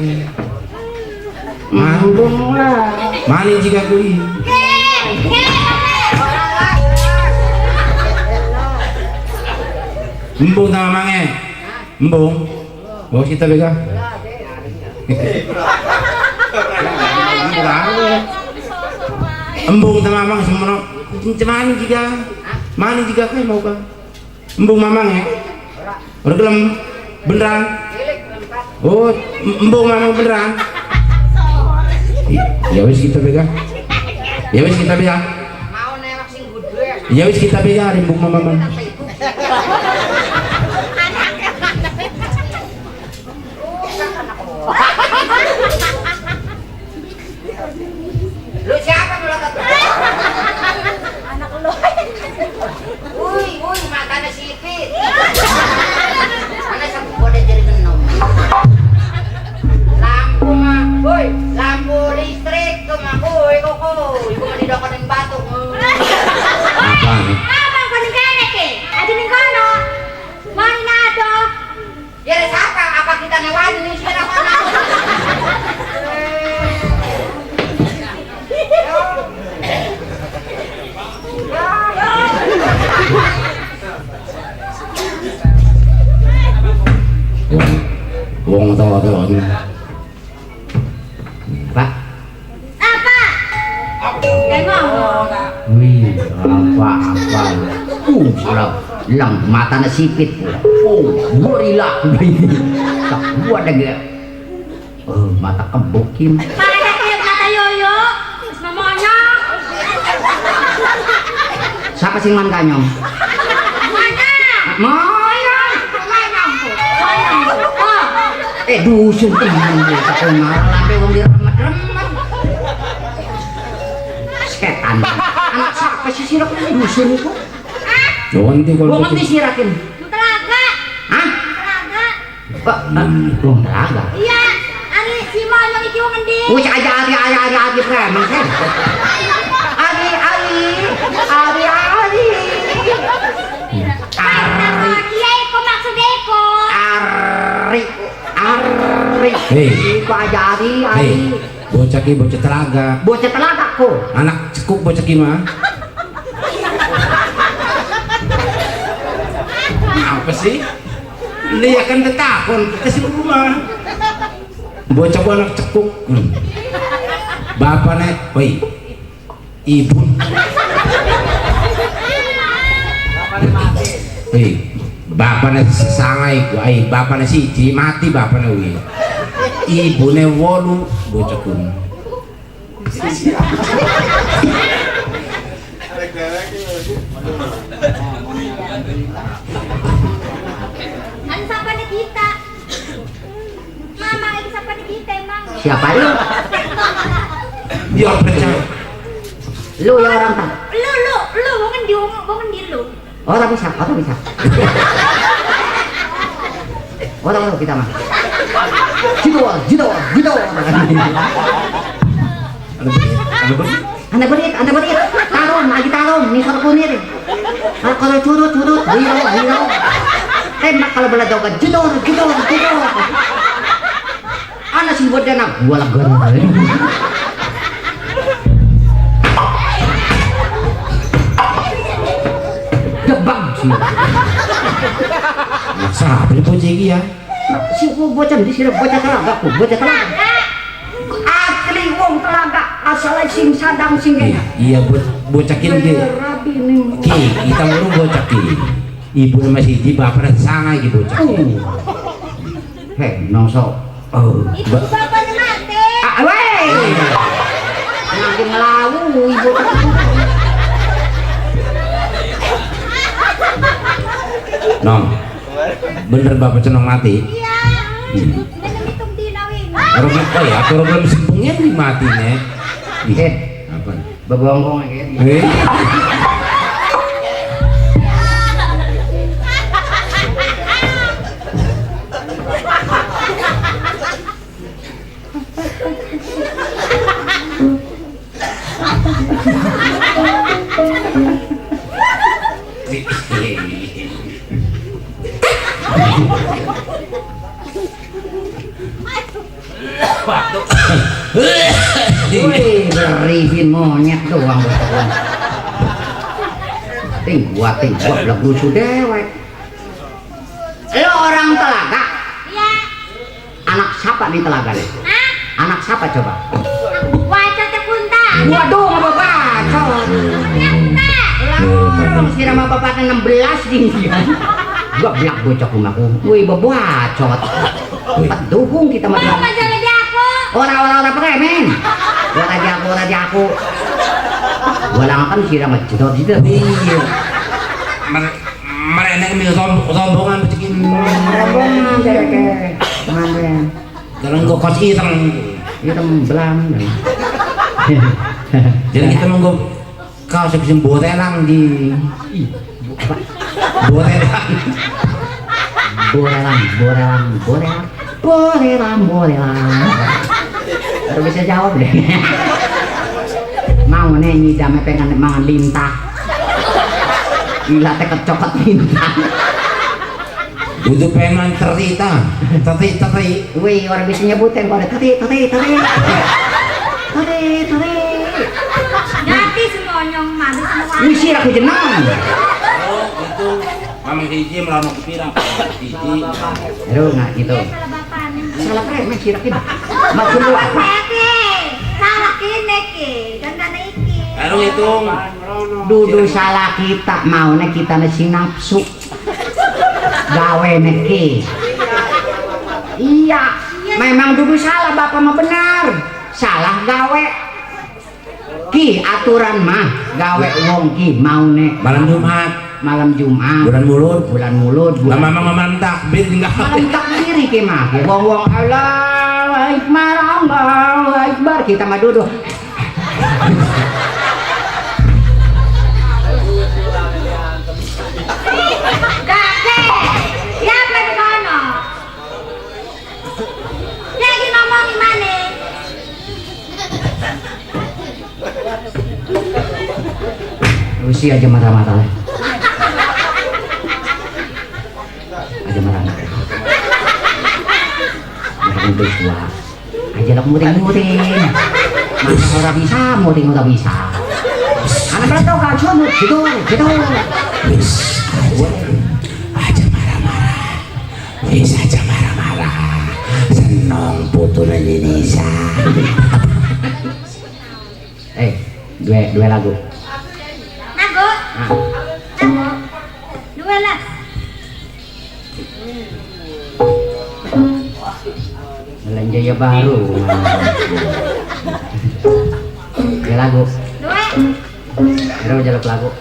[SPEAKER 3] embung lah
[SPEAKER 2] maning jika kui embung sama mange embung bawa kita bega embung sama mamang semua maning jika kai mau kah embung mamang ya udah gelem beneran oh embung mamang beneran ya wis kita bega
[SPEAKER 3] mau newak sing gede
[SPEAKER 2] ya wis kita bega embung mamang
[SPEAKER 3] lu siapa melotot
[SPEAKER 4] Anak lo.
[SPEAKER 3] Uy, matanya sipit. Mana sa kode jadi genom. Lampu mah, boy, lampu listrik tuh mah, boy, koko. Ibu mah didokonin batu.
[SPEAKER 2] apa nih
[SPEAKER 4] Abang kau nengkenek ke? Aja ning kono. Mari nado.
[SPEAKER 3] Ya ada siapa? Apa kita ngewan nih sih apa?
[SPEAKER 2] wong tawa
[SPEAKER 1] Pak
[SPEAKER 4] Apa? Kayak ngomong.
[SPEAKER 1] wih apa lang mata na sipit gorila tak buat lagi mata kebukim
[SPEAKER 4] Para kayak kata yoyo. Terus mamanya.
[SPEAKER 1] siapa sing man kanyong
[SPEAKER 4] Mana?
[SPEAKER 1] Moyong
[SPEAKER 4] Oh.
[SPEAKER 1] dusun temen dia satu ngalambe wong diremet-remet setan anak siapa sih sirak dusun itu
[SPEAKER 2] nanti kalau
[SPEAKER 1] wong ngerti sirakin
[SPEAKER 4] Telaga.
[SPEAKER 1] hah
[SPEAKER 4] Telaga.
[SPEAKER 1] kok wong telaga
[SPEAKER 4] Iya. Ari si Moyo iki wong endi?
[SPEAKER 1] wih aja ari preman kan ari
[SPEAKER 4] Iya, iko maksud iko.
[SPEAKER 1] Ari
[SPEAKER 2] Hei.
[SPEAKER 1] iku aja ari
[SPEAKER 2] bocah ki bocah telaga
[SPEAKER 1] bocah telaga kok
[SPEAKER 2] anak cekuk bocah ki mah Apa sih? Dia kan tetakon kita sih rumah. Bocah gua anak cekuk. Bapaknya, woi, ibu. Woi, bapaknya sangai gua, bapaknya siji mati bapaknya woi. Ibune 8 bocah kuno.
[SPEAKER 4] Ano siapa nih kita? Mama ini siapa nih kita emang?
[SPEAKER 1] Siapa lu?
[SPEAKER 2] Dia percaya.
[SPEAKER 1] Lu yang orang tak?
[SPEAKER 4] Lu, bangun di lu.
[SPEAKER 1] Orang bisa. Orang kita mah. Jido. Anda berit. Tarung, nih kalau punir. Kalau curut, hiro. Tembak kalau beladau kan, jedor. Anak sih buat dana, gua lagar. Debang sih.
[SPEAKER 2] Siapa ini bocah ini ya?
[SPEAKER 1] Si bocah di sini bocah telaga. Asli wong telaga, asal sing sadang sing kena.
[SPEAKER 2] Iya bocah ini. Ki, kita ngurung bocah ki. Ibu masih di bapak sangai ki bocah.
[SPEAKER 1] Hei, nongso.
[SPEAKER 4] Ibu bapaknya mati.
[SPEAKER 1] Weh. Lagi ngelawu ibu.
[SPEAKER 2] Nong, bener bapak cenong mati.
[SPEAKER 4] Iya. Hitung dinawin.
[SPEAKER 2] Orang apa ya? Orang belum sempungnya di mati nih. Apa?
[SPEAKER 1] Bebongkong gitu. Wih, berifin monyet doang. Tingguat lagu dewek. Lo orang telaga?
[SPEAKER 4] Iya.
[SPEAKER 1] Anak siapa di telaga nih?
[SPEAKER 4] Hah?
[SPEAKER 1] Anak siapa coba?
[SPEAKER 4] Wajah terpunta.
[SPEAKER 1] Waduh, sama bacot. Orang si nama bapaknya 16 di gua belak bocah rumahku. Wih, bacot. Dukung kita mah.
[SPEAKER 4] Mau majalah di aku.
[SPEAKER 1] Orang premen. Orang di aku. Walang kan sih sama jedor.
[SPEAKER 2] Iya. Mereka ini sombongan bikin.
[SPEAKER 1] Rombongan deh Mana?
[SPEAKER 2] Kalau nggak kos hitam.
[SPEAKER 1] Hitam belang.
[SPEAKER 2] Jadi kita nunggu kau sebisa botelang di. Borelang. Baru bisa jawab deh. Mau nih nyidamnya pengen mangan lintah. Gila teh kecokot lintah. Itu pengen tertita.
[SPEAKER 1] Wih, orang bisa nyebutin kalau ada tati.
[SPEAKER 4] Ganti semua nyong madu semua.
[SPEAKER 1] Wih, sih aku jenang.
[SPEAKER 2] Oh, itu Mamang Hiji melawan kepira. Hiji.
[SPEAKER 1] Aduh, nggak gitu.
[SPEAKER 4] Salah bapaknya.
[SPEAKER 1] Salah premen sih rakin. Maksud lu apa?
[SPEAKER 4] Salah kene ki, gandana iki.
[SPEAKER 2] Aduh hitung.
[SPEAKER 1] Dudu salah kita maunya kita nasi nafsu. Gawe neki. Iya, memang dudu salah bapak mah benar. Salah gawe. Ki aturan mah gawe wong ki maune
[SPEAKER 2] Malam Jumat. Bulan mulut. Mama takbir tinggal.
[SPEAKER 1] Malam takbir ki mah. Wong Allahu Akbar kita mah duduk.
[SPEAKER 4] Kakek, siapa di kono? Lagi ngomong gimana?
[SPEAKER 1] Usi aja marah-marah lah. Aja marah-marah. Untuk tua. Aja lah muring-muring. Masa orang bisa, muring orang bisa. Anak beratau kacau, gitu.
[SPEAKER 2] Aja
[SPEAKER 1] putu na Jenisa. Dua lagu.
[SPEAKER 4] Nago.
[SPEAKER 1] Ah.
[SPEAKER 4] Nago. Dua lah.
[SPEAKER 1] Jalan Jaya Baru. Dua lagu.
[SPEAKER 4] Dua.
[SPEAKER 1] Ada jaluk lagu.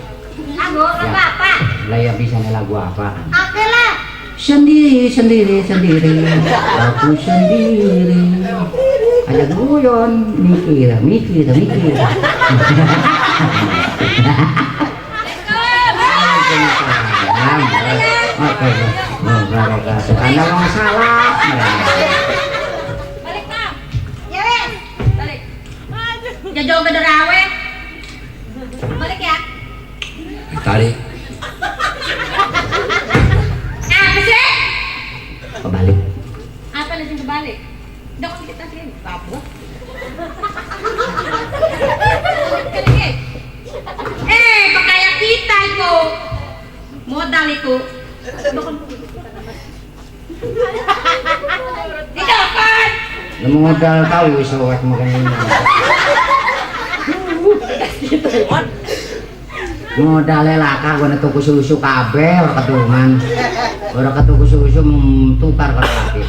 [SPEAKER 4] Nago. Apa?
[SPEAKER 1] Lah yang bisa nih lagu apa?
[SPEAKER 4] Oke lah.
[SPEAKER 1] Sendiri, aku sendiri. Ada guyon, mikir. Oke, Anda mau salah.
[SPEAKER 4] Balik Mam. Ya wes. Balik. Jauh ke Derawe. Balik ya.
[SPEAKER 2] Tarik.
[SPEAKER 4] Apa sih?
[SPEAKER 1] Kebalik.
[SPEAKER 4] Apa nih kebalik? Dok kita sini. Babu. Pakaya kita itu. Modal itu. Ditelepon.
[SPEAKER 1] Modal tahu isowat makan ini. Modalnya laka gua tuku susu kabeh ora ketuman. Ora ketuku susu tukar karo laki.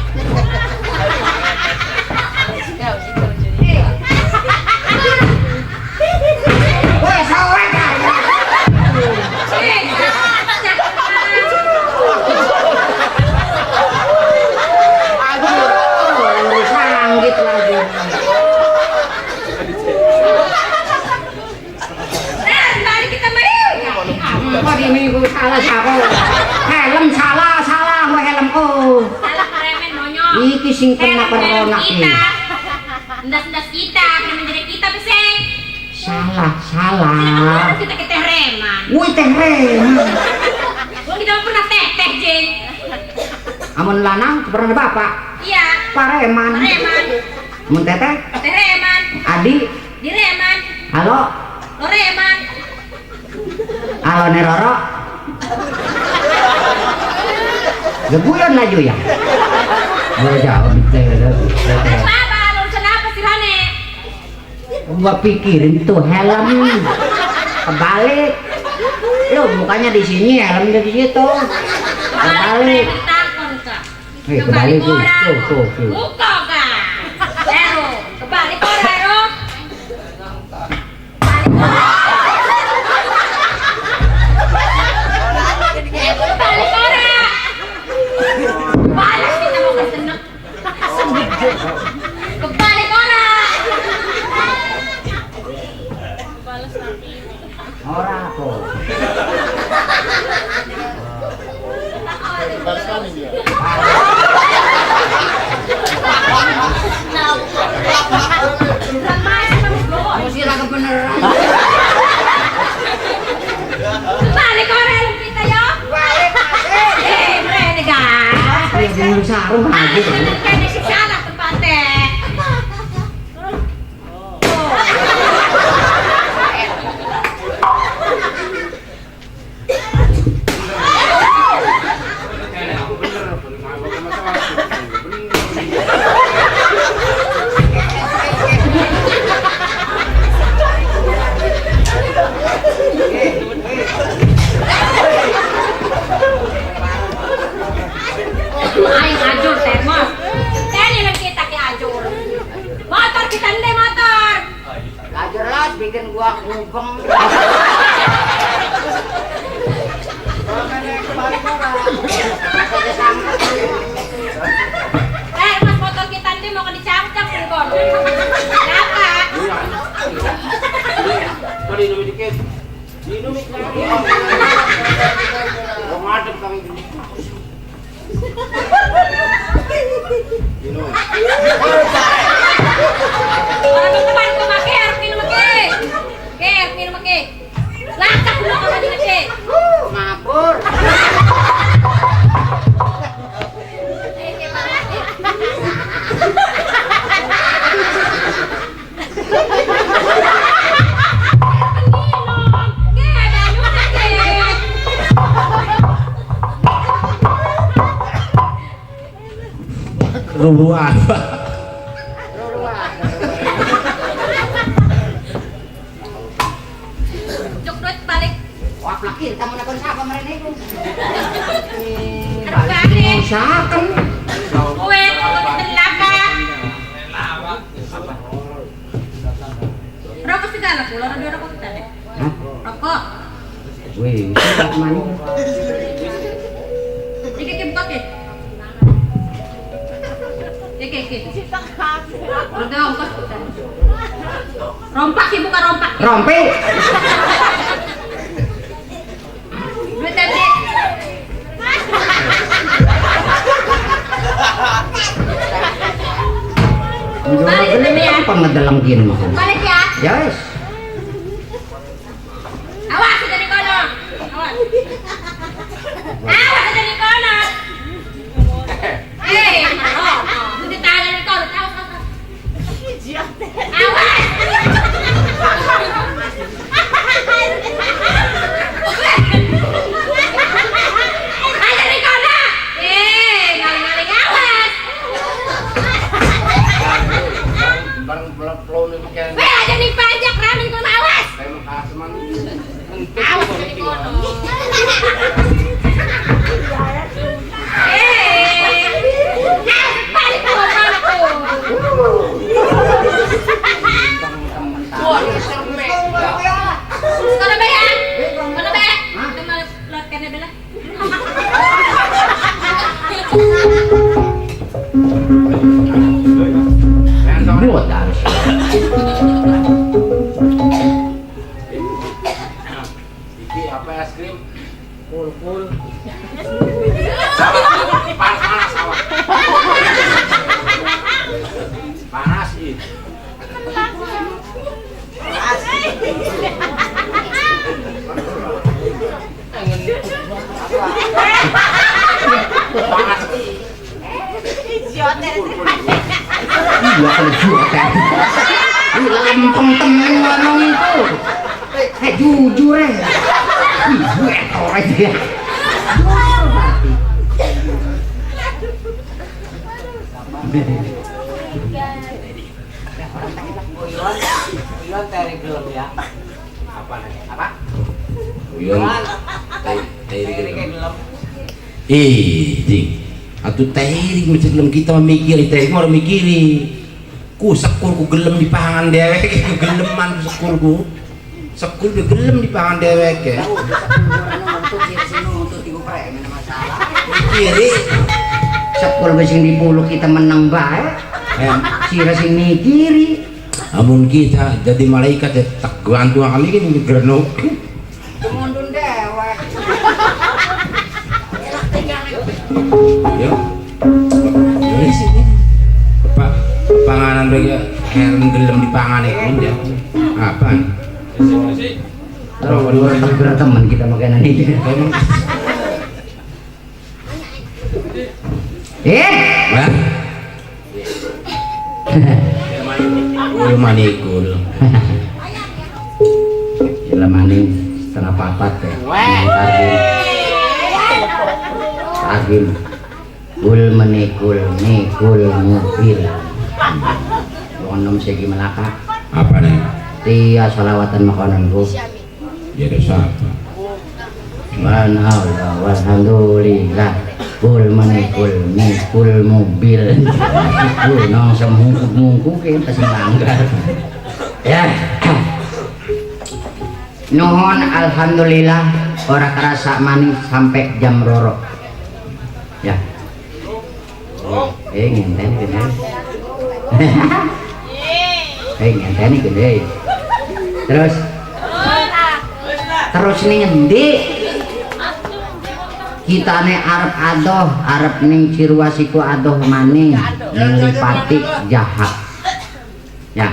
[SPEAKER 1] Salah siapa? Helm salah gua helmku.
[SPEAKER 4] Salah karemen nonyo.
[SPEAKER 1] Iki sing kena corona iki.
[SPEAKER 4] Ndas kita, menjadi kita besek.
[SPEAKER 1] Salah.
[SPEAKER 4] Kita ke teh reman.
[SPEAKER 1] Woi teh reman.
[SPEAKER 4] Gua kita pernah teh Jeng.
[SPEAKER 1] Amun lanang pernah bapak.
[SPEAKER 4] Iya.
[SPEAKER 1] Pareman. Mun teteh?
[SPEAKER 4] Teh reman.
[SPEAKER 1] Adi.
[SPEAKER 4] Di reman.
[SPEAKER 1] Halo.
[SPEAKER 4] Lo reman.
[SPEAKER 1] Halo Neroro. Gebuyon laju ya. Boleh jawab
[SPEAKER 4] Apa? Urusan apa sih Rane?
[SPEAKER 1] Gua pikirin tuh helm kebalik. Lu mukanya di sini, helm di situ. Kebalik. Kebalik tuh.
[SPEAKER 4] Muka kan. Ero, kebalik ora Ero. Kebalik ora. Balas kita mau keseneng. Kebalik ora.
[SPEAKER 1] Ora kok.
[SPEAKER 3] Musira kebeneran.
[SPEAKER 4] Balik orang kita ya.
[SPEAKER 3] Balik
[SPEAKER 4] Mereka.
[SPEAKER 1] Ya bener sarung aja.
[SPEAKER 4] Kan di sana tempatnya. Aing ajur teh mos. Teh dengan kita ke ajur. Motor kita ndek motor.
[SPEAKER 3] jelas bikin gua ngubeng.
[SPEAKER 4] Mas motor kita nanti mau dicangkap nih kon. Kenapa?
[SPEAKER 2] Mari minum dikit. Minum lagi. Mau ngadep kami gini. Minum.
[SPEAKER 4] Orang teman ko maker, minum maker. Ker, minum maker. Lakak mo ka din maker.
[SPEAKER 3] Mabur.
[SPEAKER 2] Rubuhan.
[SPEAKER 3] kita mo na kung sapa marinig ko.
[SPEAKER 4] Balik.
[SPEAKER 1] Usahakan.
[SPEAKER 4] Uwe, talaga. Rokok segala pulau ada rokok kita deh.
[SPEAKER 1] Hah?
[SPEAKER 4] Rokok.
[SPEAKER 1] Wih, tidak mana?
[SPEAKER 4] Iki buka ke. Iki. Udah ongkos kita. Rompak sih buka rompak.
[SPEAKER 1] Rompi.
[SPEAKER 4] Duit tadi. Balik dulu ya.
[SPEAKER 1] Apa ngedelengin mah?
[SPEAKER 4] Balik ya.
[SPEAKER 1] Yes.
[SPEAKER 4] Awas sudah di kono. Awas. Awas sudah di kono. Sudah tahan di kono. Awas. Ada di kono. Ngaling-ngaling awas.
[SPEAKER 2] Barang pelon ini pakai
[SPEAKER 4] Aja nih pajak ramen kono awas.
[SPEAKER 2] kayak khas man.
[SPEAKER 4] Awas sudah di kono. Balik ke kono. Kono be ya? Kono be? Teman lot kene bela.
[SPEAKER 1] Buat harus.
[SPEAKER 2] Iki apa es krim? Full. Panas awak. Panas ih. Panas ih.
[SPEAKER 1] Iya kalau jual kan. Ini lempeng temen ngomong itu. Jujur ya. Gue tau aja.
[SPEAKER 3] Uyon tarik gelem ya.
[SPEAKER 2] Apa nih?
[SPEAKER 3] Apa?
[SPEAKER 2] Uyon.
[SPEAKER 3] Tarik gelem.
[SPEAKER 2] Jing. Atuh tairing macam belum kita mikiri, tairing mau mikiri. Ku sekulku gelem di pangan dewek, geleman sekulku. Sekul dia gelem di pangan dewek ya.
[SPEAKER 3] Untuk kiri sini untuk ibu prek masalah.
[SPEAKER 2] Mikiri.
[SPEAKER 1] Sekul besing di bulu kita menang baik. Sira sing mikiri.
[SPEAKER 2] Amun kita jadi malaikat ya tak gantung kali ini gerno.
[SPEAKER 3] Ngundun dewek.
[SPEAKER 2] Yo. Ini sini. Panganan bagi heran gelem di pangan itu ya. Apaan?
[SPEAKER 1] Kalau dua berat teman kita makanan ini.
[SPEAKER 2] Emang
[SPEAKER 1] Wah.
[SPEAKER 2] Ul manikul.
[SPEAKER 1] Gila maning setengah papat ya. Agim. Ul menikul, nikul mobil. Nom segi Melaka.
[SPEAKER 2] Apa nih?
[SPEAKER 1] Tia salawatan makanan bu.
[SPEAKER 2] Ya dosa apa?
[SPEAKER 1] Alhamdulillah. Ul menikul, nikul mobil. Ul nong semungkuk kita semanggar. Ya. Nuhun alhamdulillah ora kerasa manis sampai jam roro. Ya. Ngenten gede. Ngenten gede. Terus nih ngendi? Kita nih arep ning Cirwasiku adoh maning ning lipati jahat. Ya.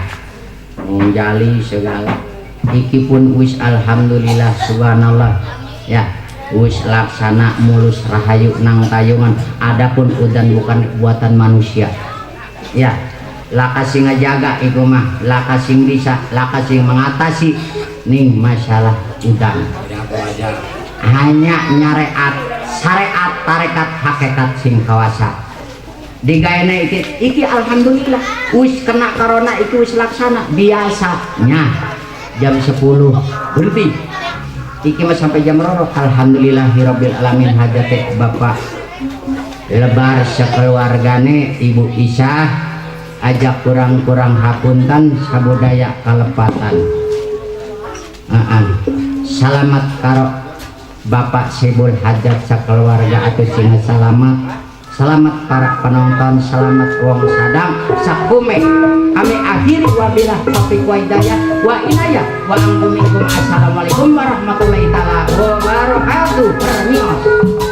[SPEAKER 1] Menjali segala. Iki pun wis alhamdulillah subhanallah. Ya. Wis laksana mulus rahayu nang tayungan. Adapun udan bukan buatan manusia. Ya, lakasing ngajaga iku mah, lakasing bisa, lakasing mengatasi ning masalah udan. Hanya nyareat syariat tarekat hakikat sing kawasa. Digaene iki alhamdulillah wis kena corona iki wis laksana biasanya jam 10 berhenti. iki mah sampai jam roro. Alhamdulillahirabbil alamin hajate Bapak lebar sekeluargane Ibu Isah ajak kurang-kurang hapunten sabudaya kalepatan. Selamat karo Bapak Sibul Hajat sakeluarga atuh singa selamat para penonton, selamat wong sadang sakume ame akhiri wabilah taufiq wa hidayah wa inayah wa angkumikum. Assalamualaikum warahmatullahi taala wabarakatuh. Permios.